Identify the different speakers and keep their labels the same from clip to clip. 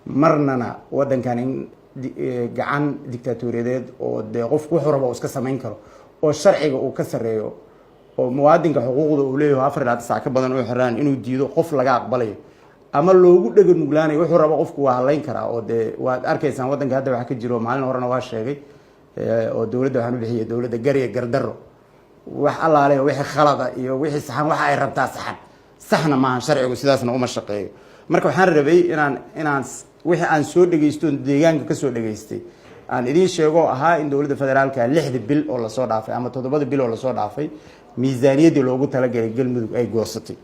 Speaker 1: marnana waddankan in gacan dictatoriyadeed oo dee qofku wuxuu rabo iska samayn karo oo sharciga uu ka sareeyo oo muwaadinka xuquuqda uu leeyahay 4 saac ka badan oo xiraan inuu diido qof laga aqbalayo ama loogu dhaga nuglaanayo wuxuu rabo qofku waa halayn karaa oo dee waad arkaysaan waddanka hadda waxa ka jiro maalin horena waa sheegay oo dawladda waxaan u bixiyay dawladda gariya gardaro wax allaale wixii khalada iyo wixii saxan waxa ay rabtaa saxna ma sharcigu sidaasna uma shaqeeyo marka waxaan rabay inaan wixii aan soo dhageysto deegaanka ka soo dhageystay aan idin sheego ahaa in dawladda federaalka 6 bil oo la soo dhaafay ama 7 bil oo la soo dhaafay miisaaniyadii loogu talagalay galmudug ay goosatay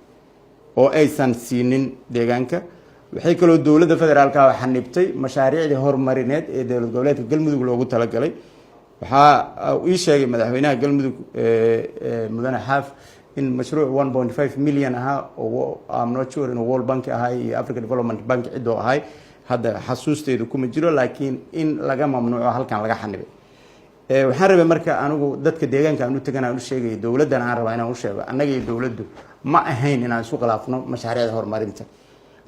Speaker 1: oo aysan siinin deegaanka waxay kaloo dawladda federaalka xanibtay mashaariicda horumarineed ee dawlad goboleedka galmudug loogu talagalay waxa uu sheegay madaxweynaha galmudug mudane xaaf in mashruuc 1.5 milyan aha oo I'm not sure in World Bank ahay iyo Africa Development Bank cidoo ahay hadda xasuusteedu kuma jiro laakiin in laga mamnuuco halkan laga xanibay waxaan rabay marka anigu dadka deegaanka aan u taganaa u sheegay dawladdan aan rabaa inaan u sheego annaga iyo dawladdu ma ahayn inaan isku khilaafno mashaariicda horumarinta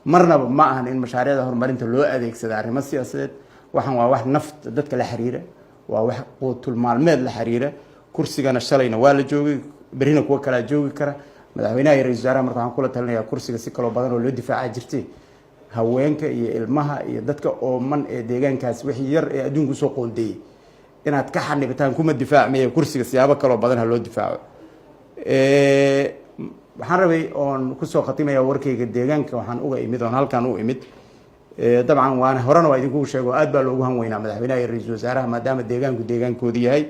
Speaker 1: marnaba ma ahan in mashaariicda horumarinta loo adeegsado arrimo siyaasadeed waxaan waa wax nafta dadka la xiriira waa wax quutul maalmeed la xiriira kursigana shalayna waa la joogay berina kuwa kala joogi kara madaxweynaha iyo ra'iisul wasaaraha marka waxaan kula talinayaa kursiga si kala badan oo loo difaaca jirtay haweenka iyo ilmaha iyo dadka ooman ee deegaankaas wixii yar ee adduunku soo qoondeeyay inaad ka xanibataan kuma difaacmaya kursiga siyaabo kala badan ha loo difaaco waxaan rabay oon ku soo khatimayaa warkayga deegaanka waxaan uga imid oon halkan u imid dabcan waan horena waa idinku sheego aad baa loogu hanweynaa madaxweynaha iyo ra'iisul wasaaraha maadaama deegaanku deegaankoodii yahay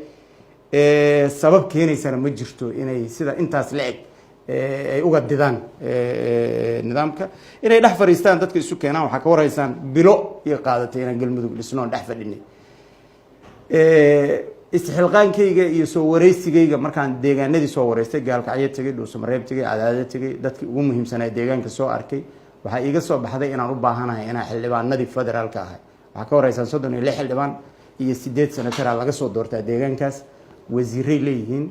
Speaker 1: sabab keenaysana ma jirto inay sida intaas la eg ay uga didaan nidaamka inay dhex fariistaan dadka isu keenaan waxaa ka waraysaan bilo iyo qaadatay inaan galmudug dhisnoon dhex fadhinay istixilqaankayga iyo soo wareysigayga markaan deegaanadii soo wareystay gaalkacyo tagay dhuusamareeb tagay cadaadad tagay dadkii ugu muhiimsanaa deegaanka soo arkay waxaa iiga soo baxday inaan u baahanahay inaan xildhibaanadii federaalka ahay waxaa ka waraysaan 36 xildhibaan iyo 8 senatar laga soo doortaa deegaankaas wasiiray leeyihiin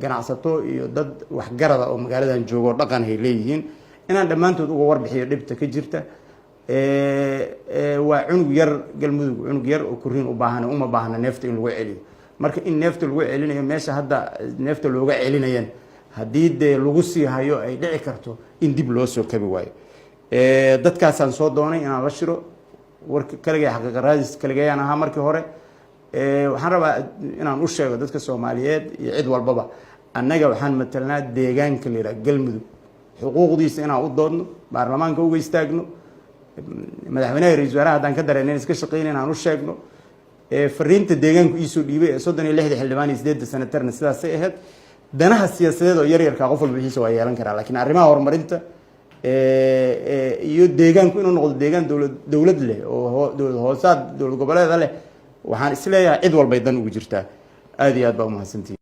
Speaker 1: ganacsato iyo dad waxgarada oo magaaladan joogo dhaqan ay leeyihiin inaan dhammaantood uga warbixiyo dhibta ka jirta waa cunug yar galmudug cunug yar oo kuriin u baahan uma baahna neefta in lagu celiyo marka in neefta lagu celinayo meesha hadda neefta looga celinayaan haddii dee lagu sii hayo ay dhici karto in dib loo soo kabi waayo dadkaasaan soo doonay inaan la shiro warka kaligay xaqiiqa raadis kaligayaan ahaa markii hore waxaan rabaa inaan u sheego dadka Soomaaliyeed iyo cid walbaba annaga waxaan matalnaa deegaanka leeyahay galmudug xuquuqdiisa inaan u doodno baarlamaanka uga istaagno madaxweynaha ra'iisul wasaaraha hadaan ka dareenay iska shaqeynay inaan u sheegno fariinta deegaanku ii soo dhiibay 36 xildhibaan iyo 8 senatarna sidaas ay ahayd danaha siyaasadeed oo yar yar ka qof walba wixiisa waa yeelan karaa laakiin arrimaha horumarinta iyo deegaanku inuu noqdo deegaan dawlad leh oo dawlad hoosaad dawlad goboleed leh waxaan isleeyahay cid walba dan ugu jirtaa aad iyo aad baa u mahadsantihiin